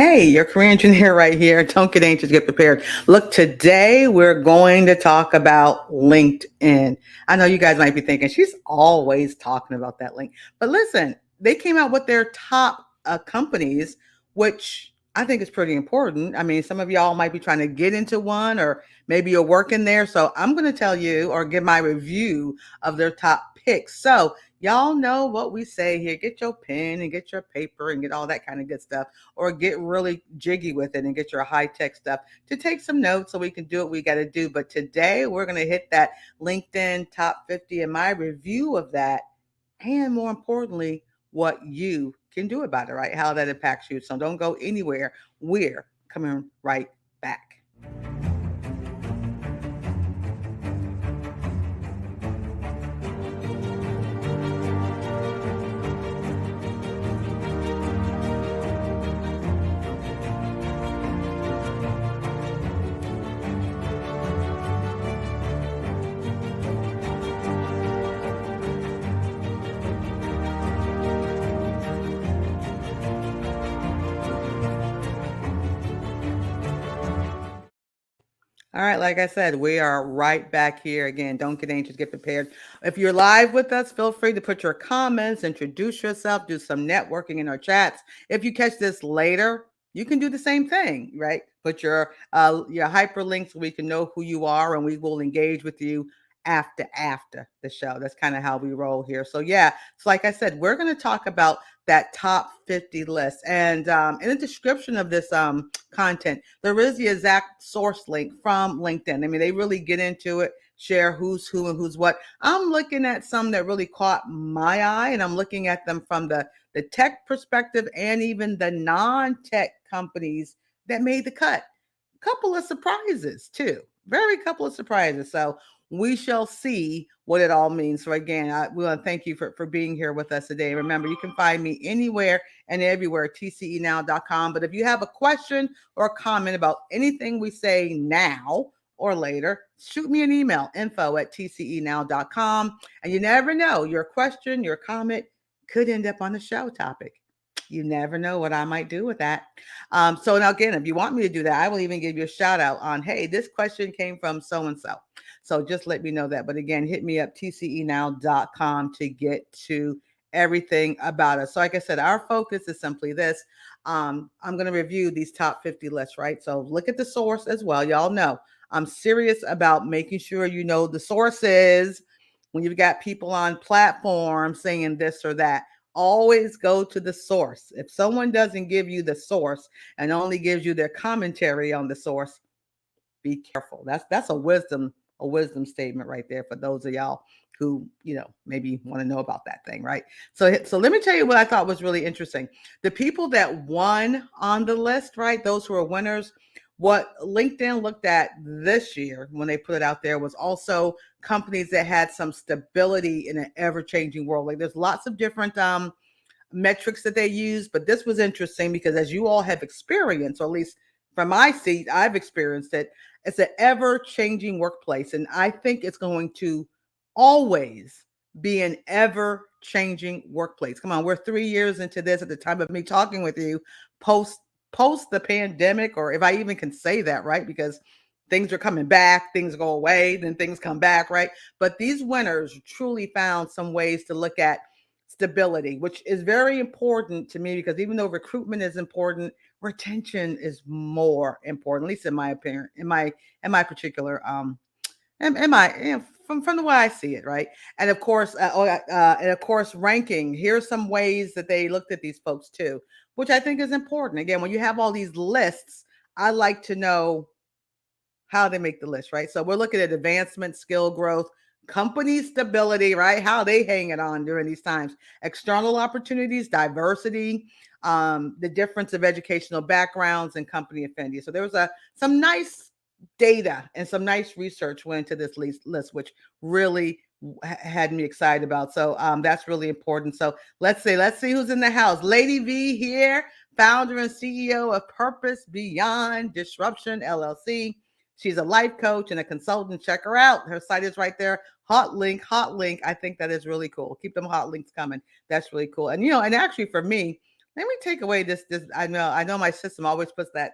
Hey, your career engineer right here. Don't get anxious, get prepared. Look, today we're going to talk about LinkedIn. I know you guys might be thinking she's always talking about that link, but listen, they came out with their top companies, which I think is pretty important. I mean, some of y'all might be trying to get into one, or maybe you're working there. So I'm going to tell you or give my review of their top picks. So y'all know what we say here. Get your pen and get your paper and get all that kind of good stuff, or get really jiggy with it and get your high tech stuff to take some notes so we can do what we got to do. But today we're going to hit that LinkedIn top 50 and my review of that. And more importantly, what you can do about it, right? How that impacts you. So don't go anywhere. We're coming right back. All right, like I said, we are right back here again. Don't get anxious, get prepared. If you're live with us, feel free to put your comments, introduce yourself, do some networking in our chats. If you catch this later, you can do the same thing, right? Put your hyperlinks so we can know who you are, and we will engage with you after the show. That's kind of how we roll here. So yeah, so like I said, we're going to talk about that top 50 list. And in the description of this content, there is the exact source link from LinkedIn. I mean, they really get into it, share who's who and who's what. I'm looking at some that really caught my eye, and I'm looking at them from the tech perspective and even the non-tech companies that made the cut. Couple of surprises too. Very couple of surprises. So we shall see what it all means. So again, we want to thank you for being here with us today. Remember, you can find me anywhere and everywhere, tcenow.com. But if you have a question or a comment about anything we say now or later, shoot me an email, info@tcenow.com. And you never know, your question, your comment could end up on the show topic. You never know what I might do with that. So now again, if you want me to do that, I will even give you a shout out on, hey, this question came from so-and-so. So just let me know that. But again, hit me up, tcenow.com, to get to everything about us. So like I said, our focus is simply this. I'm going to review these top 50 lists, right? So look at the source as well. Y'all know I'm serious about making sure you know the sources. When you've got people on platforms saying this or that, always go to the source. If someone doesn't give you the source and only gives you their commentary on the source, be careful. That's a wisdom statement right there for those of y'all who, maybe want to know about that thing, right? So let me tell you what I thought was really interesting. The people that won on the list, right? Those who are winners, what LinkedIn looked at this year when they put it out there was also companies that had some stability in an ever-changing world. Like there's lots of different metrics that they use, but this was interesting because as you all have experienced, or at least from my seat, I've experienced it. It's an ever-changing workplace, and I think it's going to always be an ever-changing workplace. Come on, we're 3 years into this at the time of me talking with you, post the pandemic, or if I even can say that, right? Because things are coming back, things go away, then things come back, right? But these winners truly found some ways to look at stability, which is very important to me because even though recruitment is important, retention is more important, at least in my opinion, in my particular in my from the way I see it, right? And of course, ranking. Here's some ways that they looked at these folks too, which I think is important. Again, when you have all these lists, I like to know how they make the list, right? So we're looking at advancement, skill growth, company stability, right? How they hanging on during these times, external opportunities, diversity, the difference of educational backgrounds, and company affinity. So there was some nice data and some nice research went into this list, which really had me excited about. So that's really important. So let's see who's in the house. Lady V here, founder and CEO of Purpose Beyond Disruption LLC. She's a life coach and a consultant. Check her out. Her site is right there. Hot link. I think that is really cool. Keep them hot links coming. That's really cool. And, and actually for me, let me take away this. I know my system always puts that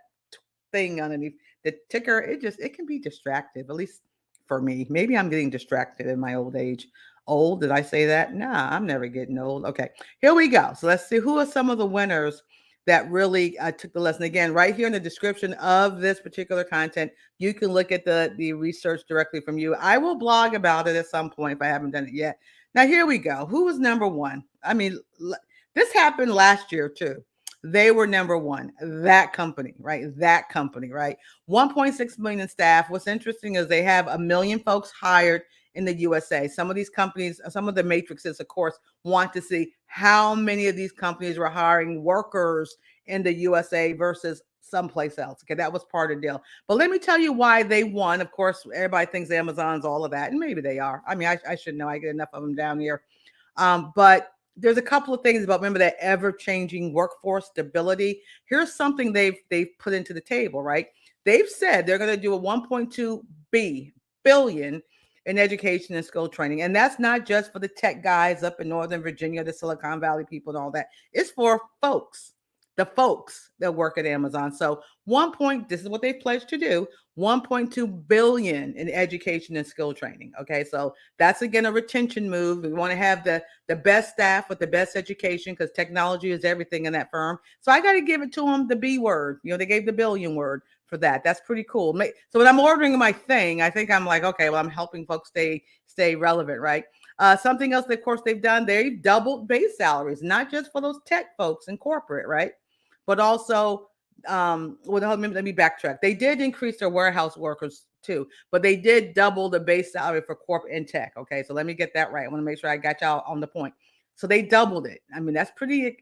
thing underneath the ticker. It can be distractive, at least for me. Maybe I'm getting distracted in my old age. Old, did I say that? Nah, I'm never getting old. Okay, here we go. So let's see who are some of the winners that really took the lesson. Again, right here in the description of this particular content, you can look at the research directly from you. I will blog about it at some point if I haven't done it yet. Now here we go. Who was number one? I mean, this happened last year too. They were number one. That company, right? That company, right? 1.6 million in staff. What's interesting is they have 1 million folks hired in the USA. Some of these companies, some of the matrices, of course, want to see how many of these companies were hiring workers in the USA versus someplace else. Okay, that was part of the deal. But let me tell you why they won. Of course, everybody thinks Amazon's all of that, and maybe they are. I mean, I should know. I get enough of them down here. But there's a couple of things about, remember, that ever-changing workforce stability. Here's something they've put into the table, right? They've said they're going to do a 1.2 billion in education and skill training. And that's not just for the tech guys up in Northern Virginia, the Silicon Valley people and all that. It's for the folks that work at Amazon. So this is what they've pledged to do, 1.2 billion in education and skill training. Okay, so that's again a retention move. We want to have the best staff with the best education because technology is everything in that firm. So I got to give it to them the B word. They gave the billion word for that. That's pretty cool. So when I'm ordering my thing, I think I'm like, okay, well, I'm helping folks stay relevant, right? Something else that, of course, they've done, they've doubled base salaries, not just for those tech folks in corporate, right? But also, let me backtrack. They did increase their warehouse workers too, but they did double the base salary for corporate and tech. Okay, so let me get that right. I want to make sure I got y'all on the point. So they doubled it. I mean, that's pretty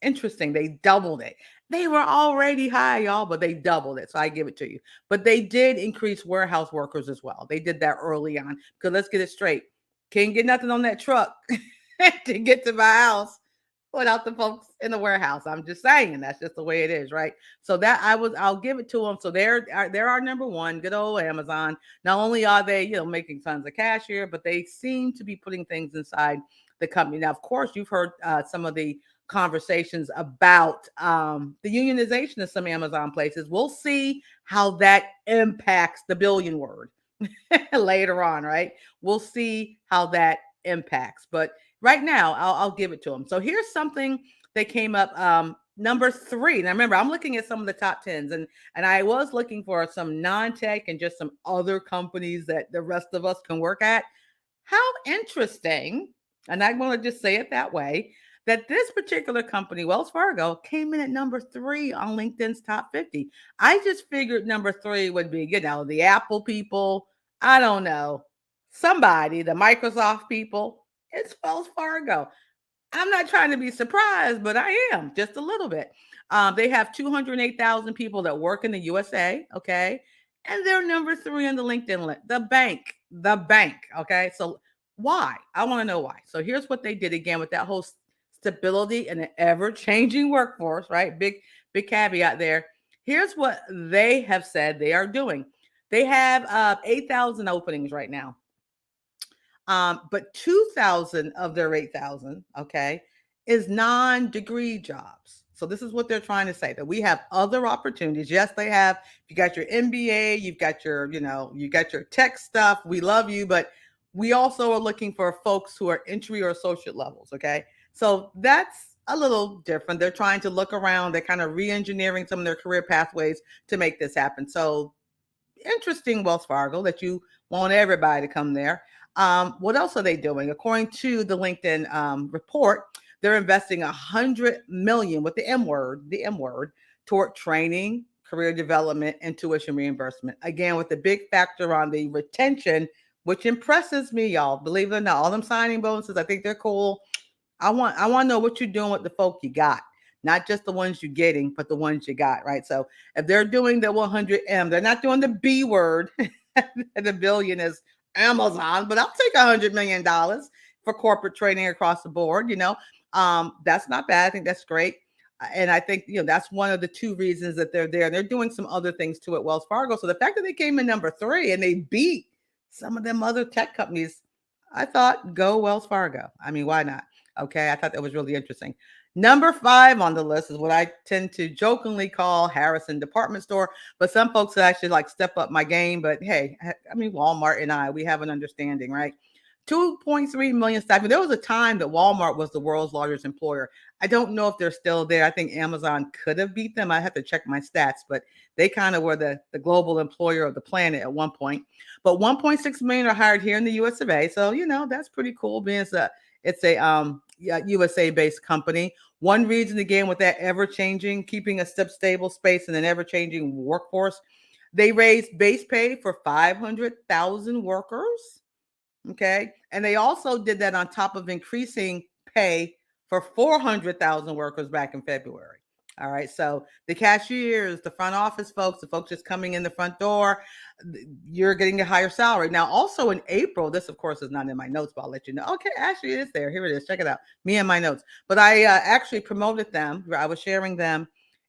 interesting. They doubled it. They were already high, y'all, but they doubled it. So I give it to you. But they did increase warehouse workers as well. They did that early on. Because let's get it straight. Can't get nothing on that truck to get to my house without the folks in the warehouse. I'm just saying that's just the way it is, right? So that I'll give it to them. So they're our number one, good old Amazon. Not only are they making tons of cash here, but they seem to be putting things inside the company. Now, of course, you've heard some of the conversations about the unionization of some Amazon places. We'll see how that impacts the billion word later on, right? We'll see how that impacts. But right now, I'll give it to them. So here's something that came up. Number 3. Now remember, I'm looking at some of the top 10s, and I was looking for some non-tech and just some other companies that the rest of us can work at. How interesting, and I want to just say it that way, that this particular company, Wells Fargo, came in at number 3 on LinkedIn's top 50. I just figured number 3 would be, the Apple people. I don't know, somebody, the Microsoft people. It's Wells Fargo. I'm not trying to be surprised, but I am just a little bit. They have 208,000 people that work in the USA, okay? And they're number 3 on the LinkedIn list. The bank, okay? So why? I want to know why. So here's what they did again with that whole stability and an ever-changing workforce, right? Big caveat there. Here's what they have said they are doing. They have 8,000 openings right now. But 2,000 of their 8,000, okay, is non-degree jobs. So this is what they're trying to say, that we have other opportunities. Yes, they have. You got your MBA, you've got your, you got your tech stuff. We love you, but we also are looking for folks who are entry or associate levels. Okay. So that's a little different. They're trying to look around. They're kind of re-engineering some of their career pathways to make this happen. So interesting, Wells Fargo, that you want everybody to come there. What else are they doing? According to the LinkedIn report, they're investing $100 million with the M word, toward training, career development, and tuition reimbursement. Again, with the big factor on the retention, which impresses me, y'all. Believe it or not, all them signing bonuses, I think they're cool. I want to know what you're doing with the folk you got. Not just the ones you're getting, but the ones you got, right? So if they're doing the 100M, they're not doing the B word. The billion is Amazon, but I'll take $100 million for corporate training across the board. That's not bad. I think that's great. And I think, that's one of the 2 reasons that they're there. They're doing some other things too at Wells Fargo. So the fact that they came in number 3 and they beat some of them other tech companies, I thought, go Wells Fargo. I mean, why not? Okay. I thought that was really interesting. Number 5 on the list is what I tend to jokingly call Harrison Department Store, but some folks actually like step up my game. But hey, I mean, Walmart and we have an understanding, right? 2.3 million staff. There was a time that Walmart was the world's largest employer. I don't know if they're still there. I think Amazon could have beat them. I have to check my stats, but they kind of were the global employer of the planet at one point. But 1.6 million are hired here in the US of A. So, that's pretty cool being it's a USA based company. One reason, again, with that ever changing, keeping a stable space in an ever changing workforce, they raised base pay for 500,000 workers. Okay. And they also did that on top of increasing pay for 400,000 workers back in February. All right. So the cashiers, the front office folks, the folks just coming in the front door, you're getting a higher salary. Now, also in April, this, of course, is not in my notes, but I'll let you know. Okay. Actually, it is there. Here it is. Check it out. Me and my notes. But I actually promoted them. I was sharing them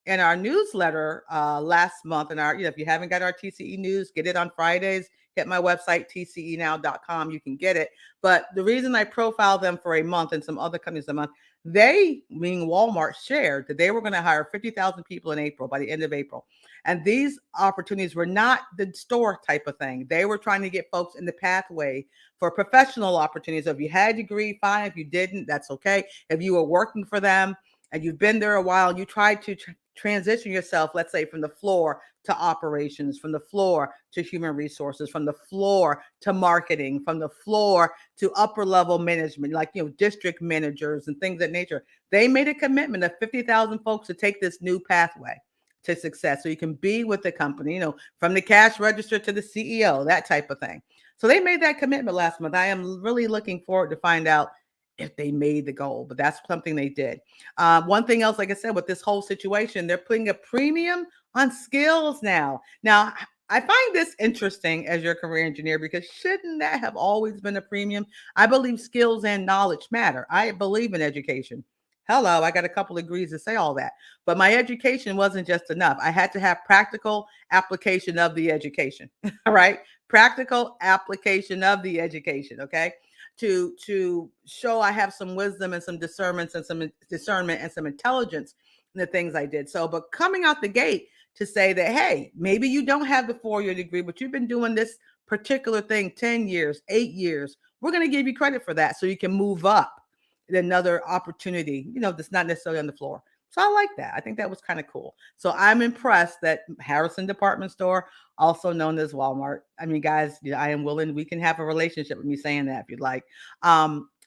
in our newsletter last month. And if you haven't got our TCE news, get it on Fridays. Hit my website, tcenow.com. You can get it. But the reason I profiled them for a month and some other companies a month, they, meaning Walmart, shared that they were going to hire 50,000 people in April, by the end of April. And these opportunities were not the store type of thing. They were trying to get folks in the pathway for professional opportunities. So if you had a degree, fine. If you didn't, that's okay. If you were working for them and you've been there a while, you tried to transition yourself, let's say, from the floor to operations, from the floor to human resources, from the floor to marketing, from the floor to upper level management, like, district managers and things of that nature. They made a commitment of 50,000 folks to take this new pathway to success. So you can be with the company, from the cash register to the CEO, that type of thing. So they made that commitment last month. I am really looking forward to find out if they made the goal, but that's something they did. One thing else, like I said, with this whole situation, they're putting a premium on skills now. Now, I find this interesting as your career engineer, because shouldn't that have always been a premium? I believe skills and knowledge matter. I believe in education. Hello, I got a couple of degrees to say all that, but my education wasn't just enough. I had to have practical application of the education. All right, practical application of the education. Okay, to show I have some wisdom and some discernment and some intelligence in the things I did. So, but coming out the gate to say that, hey, maybe you don't have the 4-year degree, but you've been doing this particular thing 10 years, 8 years. We're going to give you credit for that so you can move up in another opportunity, that's not necessarily on the floor. So I like that. I think that was kind of cool. So I'm impressed that Harrison Department Store, also known as Walmart. I mean, guys, I am willing. We can have a relationship with me saying that if you'd like.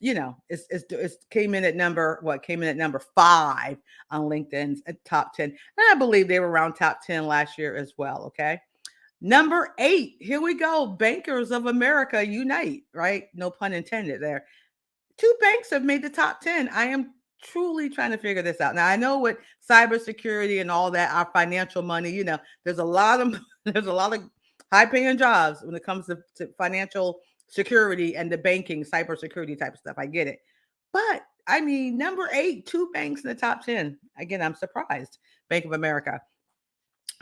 It's came in at number 5 on LinkedIn's top 10, and I believe they were around top 10 last year as well. Okay. Number 8, here we go. Bankers of America Unite, right? No pun intended there. 2 banks have made the top 10. I am truly trying to figure this out. Now, I know with cybersecurity and all that, our financial money, there's a lot of high paying jobs when it comes to financial security and the banking, cybersecurity type of stuff. I get it. But I mean, number 8, 2 banks in the top 10. Again, I'm surprised. Bank of America.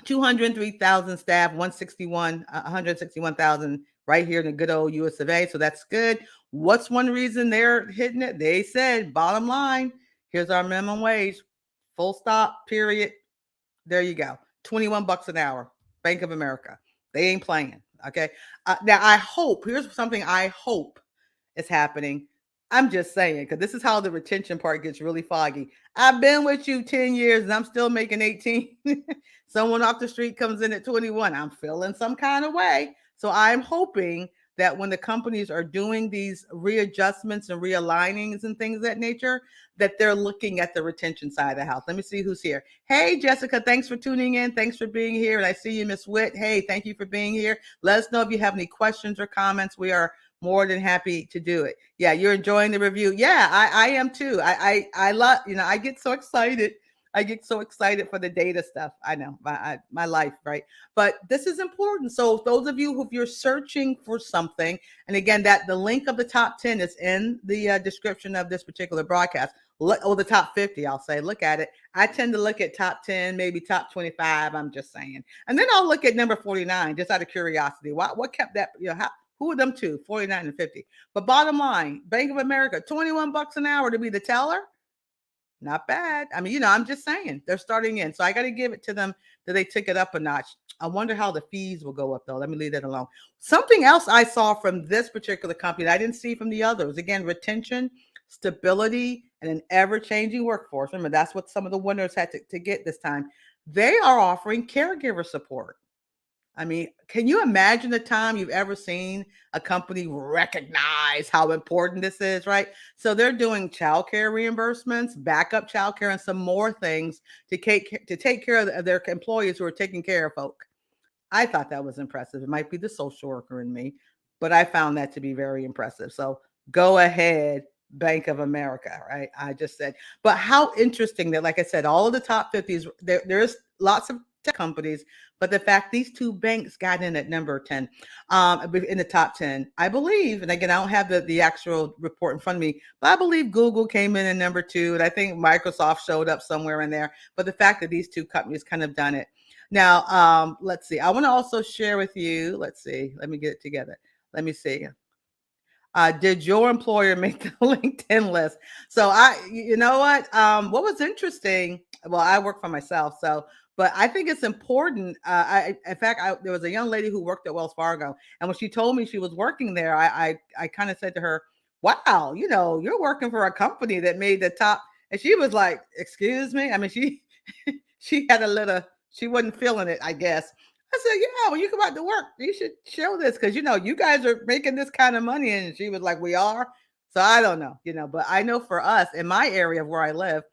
203,000 staff, 161,000 right here in the good old US of A. So that's good. What's one reason they're hitting it? They said, bottom line, here's our minimum wage, full stop, period. There you go. $21 an hour. Bank of America. They ain't playing. Okay. Now I hope, here's something I hope is happening. I'm just saying, because this is how the retention part gets really foggy. I've been with you 10 years and I'm still making 18. Someone off the street comes in at 21. I'm feeling some kind of way. So I'm hoping that when the companies are doing these readjustments and realignings and things of that nature, that they're looking at the retention side of the house. Let me see who's here. Hey, Jessica, thanks for tuning in. Thanks for being here. And I see you, Miss Witt. Hey, thank you for being here. Let us know if you have any questions or comments. We are more than happy to do it. Yeah, you're enjoying the review. Yeah, I am too. I love, I get so excited. I get so excited for the data stuff. I know my life, right? But this is important. So those of you who, if you're searching for something, and again, that the link of the top 10 is in the description of this particular broadcast, or the top 50, I'll say, look at it. I tend to look at top 10, maybe top 25. I'm just saying. And then I'll look at number 49, just out of curiosity. What kept that, who are them two, 49 and 50? But bottom line, Bank of America, $21 an hour to be the teller. Not bad. I mean, I'm just saying they're starting in. So I got to give it to them that they took it up a notch. I wonder how the fees will go up though. Let me leave that alone. Something else I saw from this particular company that I didn't see from the others. Again, retention, stability, and an ever-changing workforce. Remember, that's what some of the winners had to get this time. They are offering caregiver support. I mean, can you imagine the time you've ever seen a company recognize how important this is, right? So they're doing childcare reimbursements, backup childcare, and some more things to take care of their employees who are taking care of folk. I thought that was impressive. It might be the social worker in me, but I found that to be very impressive. So go ahead, Bank of America, right? I just said, but how interesting that, like I said, all of the top 50s, there's lots of tech companies, but the fact these two banks got in at number 10, in the top 10, I believe, and again, I don't have the actual report in front of me, but I believe Google came in at number 2, and I think Microsoft showed up somewhere in there. But the fact that these two companies kind of done it. Now, let's see. I want to also share with you. Let's see. Let me get it together. Let me see. Did your employer make the LinkedIn list? So you know what was interesting? Well, I work for myself, so but I think it's important. In fact, there was a young lady who worked at Wells Fargo, and when she told me she was working there, I kind of said to her, "Wow, you're working for a company that made the top." And she was like, "Excuse me." I mean, she she had a little. She wasn't feeling it, I guess. I said, "Yeah, when you come out to work, you should show this because you guys are making this kind of money." And she was like, "We are." So I don't know, but I know for us in my area of where I live,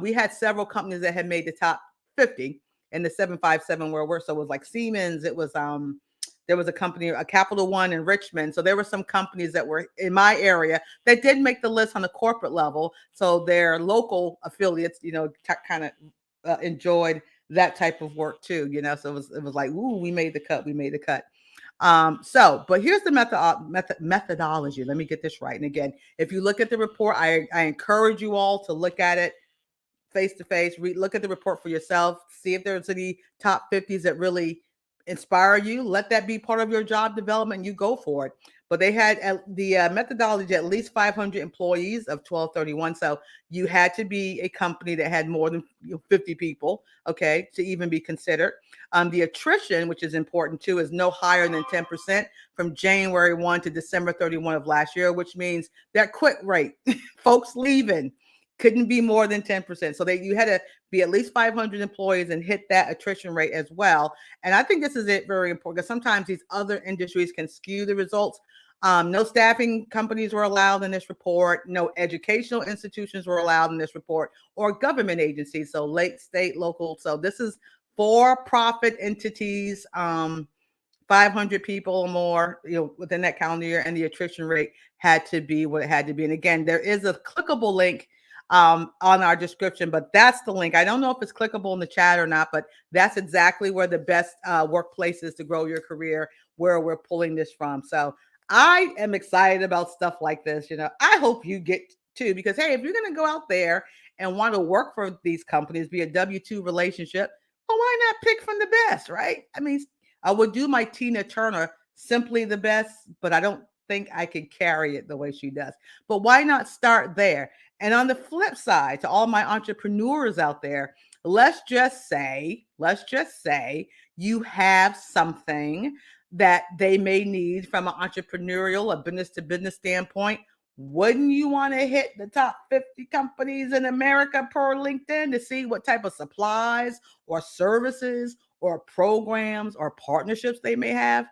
we had several companies that had made the top 50 in the 757 where we're. So it was like Siemens. It was there was a company, a Capital One in Richmond. So there were some companies that were in my area that did make the list on the corporate level. So their local affiliates, kind of enjoyed that type of work too, so it was like, ooh, we made the cut, but here's the methodology. Let me get this right. And again, if you look at the report, I encourage you all to look at it face to face, look at the report for yourself, see if there's any top 50s that really inspire you. Let that be part of your job development. You go for it. But they had the methodology at least 500 employees of 1231. So you had to be a company that had more than 50 people, okay, to even be considered. The attrition, which is important too, is no higher than 10% from January 1 to December 31 of last year, which means that quit rate, folks leaving, couldn't be more than 10%. So you had to be at least 500 employees and hit that attrition rate as well. And I think this is very important because sometimes these other industries can skew the results. No staffing companies were allowed in this report. No educational institutions were allowed in this report, or government agencies. So late, state, local. So this is for-profit entities, 500 people or more, within that calendar year, and the attrition rate had to be what it had to be. And again, there is a clickable link on our description, but that's the link. I don't know if it's clickable in the chat or not, but that's exactly where the best workplaces to grow your career, where we're pulling this from. So I am excited about stuff like this. I hope you get too, because hey, if you're going to go out there and want to work for these companies, be a W-2 relationship, well, why not pick from the best, right? I mean, I would do my Tina Turner, simply the best, but I don't think I can carry it the way she does. But why not start there? And on the flip side, to all my entrepreneurs out there, let's just say you have something that they may need from an entrepreneurial, a business to business standpoint. Wouldn't you want to hit the top 50 companies in America per LinkedIn to see what type of supplies or services or programs or partnerships they may have?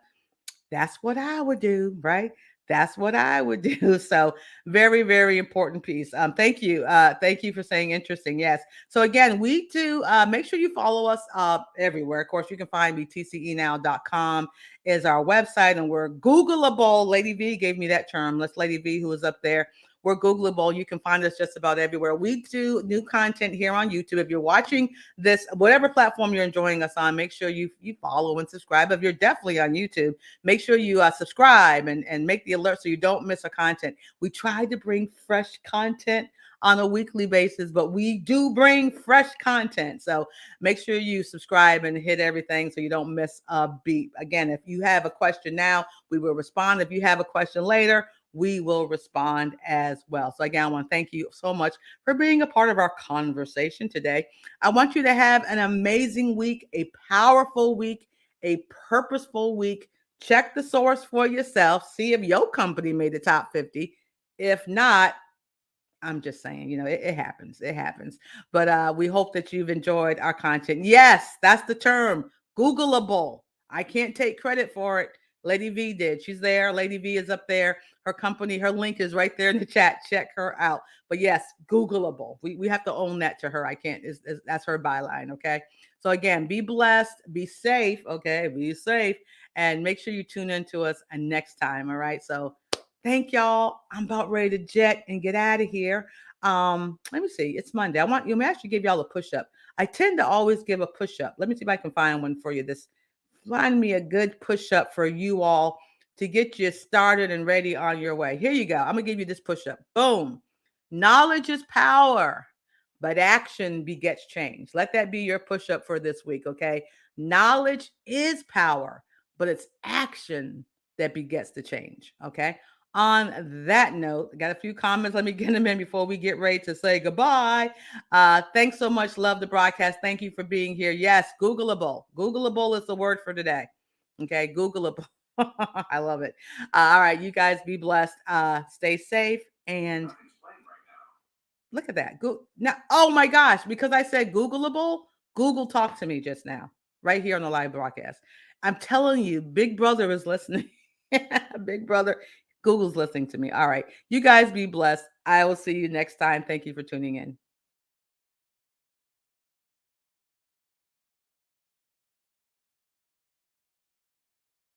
That's what I would do, right? That's what I would do. So very, very important piece. Thank you. Thank you for saying interesting. Yes. So again, we do make sure you follow us everywhere. Of course, you can find me, tcenow.com is our website, and we're Googleable. Lady V gave me that term. That's Lady V who is up there. We're Googleable. You can find us just about everywhere. We do new content here on YouTube. If you're watching this, whatever platform you're enjoying us on, make sure you follow and subscribe. If you're definitely on YouTube, make sure you subscribe and make the alert so you don't miss our content. We try to bring fresh content on a weekly basis, but we do bring fresh content. So make sure you subscribe and hit everything so you don't miss a beat. Again, if you have a question now, we will respond. If you have a question later, we will respond as well. So again, I want to thank you so much for being a part of our conversation today. I want you to have an amazing week, a powerful week, a purposeful week. Check the source for yourself. See if your company made the top 50. If not, I'm just saying, it happens. It happens. But we hope that you've enjoyed our content. Yes, that's the term, Googleable. I can't take credit for it. Lady V did. She's there. Lady V is up there. Her company, her link is right there in the chat. Check her out. But yes, Googleable. We have to own that to her. I can't. That's her byline. Okay. So again, be blessed, be safe. Okay, be safe, and make sure you tune in to us next time. All right. So thank y'all. I'm about ready to jet and get out of here. Let me see. It's Monday. Let me actually give y'all a push-up. I tend to always give a push-up. Let me see if I can find one for you. Find me a good push-up for you all to get you started and ready on your way. Here you go. I'm gonna give you this push-up. Boom. Knowledge is power, but action begets change. Let that be your push-up for this week. Okay. Knowledge is power, but it's action that begets the change. Okay. On that note, I got a few comments. Let me get them in before we get ready to say goodbye. Thanks so much. Love the broadcast. Thank you for being here. Yes, Googleable. Googleable is the word for today. Okay, Googleable. I love it. All right, you guys be blessed. Stay safe and look at that. Now, oh my gosh, because I said Googleable, Google talked to me just now, right here on the live broadcast. I'm telling you, Big Brother is listening. Big Brother, Google's listening to me. All right. You guys be blessed. I will see you next time. Thank you for tuning in.